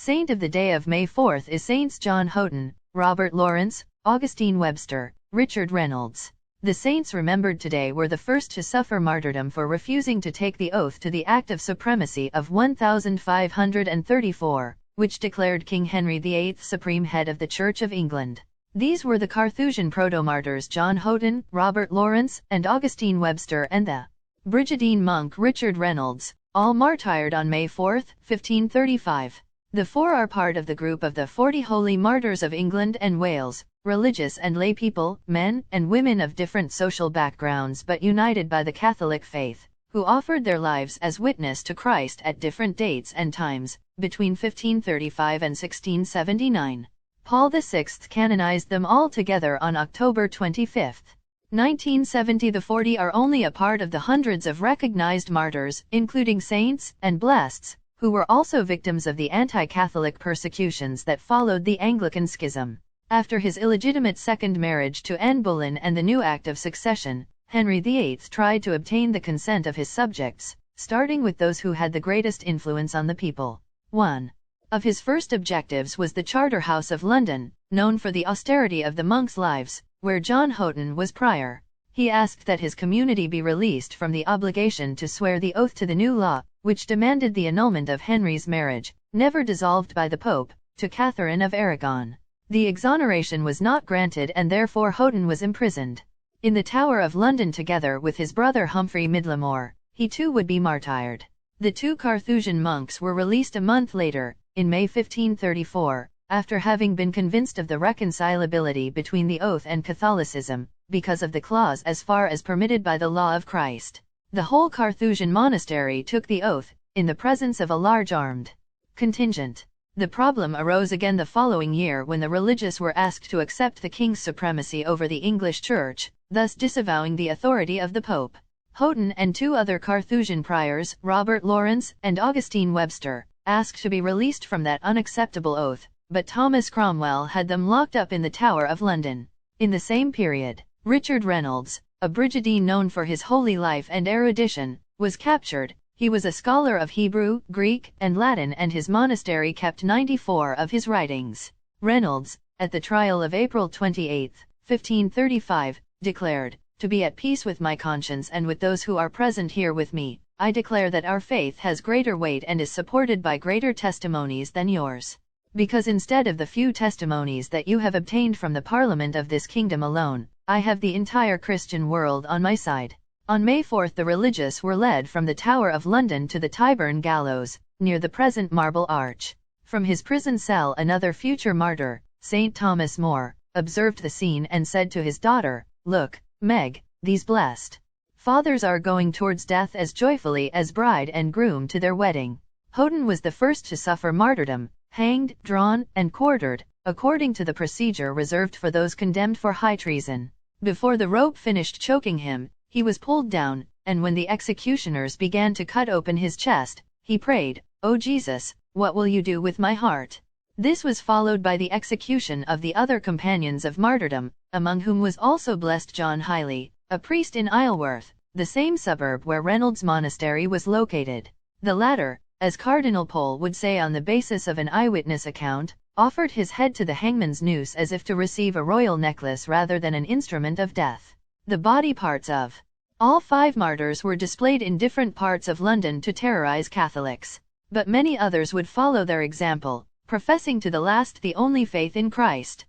Saint of the day of May 4th is Saints John Houghton, Robert Lawrence, Augustine Webster, Richard Reynolds. The saints remembered today were the first to suffer martyrdom for refusing to take the oath to the Act of Supremacy of 1534, which declared King Henry VIII supreme head of the Church of England. These were the Carthusian proto-martyrs John Houghton, Robert Lawrence, and Augustine Webster, and the Brigidean monk Richard Reynolds, all martyred on May 4, 1535. The four are part of the group of the 40 Holy Martyrs of England and Wales, religious and lay people, men and women of different social backgrounds but united by the Catholic faith, who offered their lives as witness to Christ at different dates and times, between 1535 and 1679. Paul VI canonized them all together on October 25, 1970. The 40 are only a part of the hundreds of recognized martyrs, including saints and blesseds, who were also victims of the anti-Catholic persecutions that followed the Anglican Schism. After his illegitimate second marriage to Anne Boleyn and the new Act of Succession, Henry VIII tried to obtain the consent of his subjects, starting with those who had the greatest influence on the people. One of his first objectives was the Charterhouse of London, known for the austerity of the monks' lives, where John Houghton was prior. He asked that his community be released from the obligation to swear the oath to the new law, which demanded the annulment of Henry's marriage, never dissolved by the Pope, to Catherine of Aragon. The exoneration was not granted and therefore Houghton was imprisoned in the Tower of London together with his brother Humphrey Midlamore. He too would be martyred. The two Carthusian monks were released a month later, in May 1534, after having been convinced of the reconcilability between the oath and Catholicism, because of the clause as far as permitted by the law of Christ. The whole Carthusian monastery took the oath, in the presence of a large armed contingent. The problem arose again the following year when the religious were asked to accept the king's supremacy over the English Church, thus disavowing the authority of the Pope. Houghton and two other Carthusian priors, Robert Lawrence and Augustine Webster, asked to be released from that unacceptable oath, but Thomas Cromwell had them locked up in the Tower of London. In the same period, Richard Reynolds, a Brigidean known for his holy life and erudition, was captured. He was a scholar of Hebrew, Greek, and Latin, and his monastery kept 94 of his writings. Reynolds, at the trial of April 28, 1535, declared, "To be at peace with my conscience and with those who are present here with me, I declare that our faith has greater weight and is supported by greater testimonies than yours. Because instead of the few testimonies that you have obtained from the Parliament of this kingdom alone, I have the entire Christian world on my side." On May 4 the religious were led from the Tower of London to the Tyburn Gallows, near the present Marble Arch. From his prison cell another future martyr, St. Thomas More, observed the scene and said to his daughter, "Look, Meg, these blessed fathers are going towards death as joyfully as bride and groom to their wedding." Houghton was the first to suffer martyrdom, hanged, drawn, and quartered, according to the procedure reserved for those condemned for high treason. Before the rope finished choking him, he was pulled down, and when the executioners began to cut open his chest, he prayed, "O Jesus, what will you do with my heart?" This was followed by the execution of the other companions of martyrdom, among whom was also blessed John Hiley, a priest in Isleworth, the same suburb where Reynolds Monastery was located. The latter, as Cardinal Pole would say on the basis of an eyewitness account, offered his head to the hangman's noose as if to receive a royal necklace rather than an instrument of death. The body parts of all 5 martyrs were displayed in different parts of London to terrorize Catholics. But many others would follow their example, professing to the last the only faith in Christ.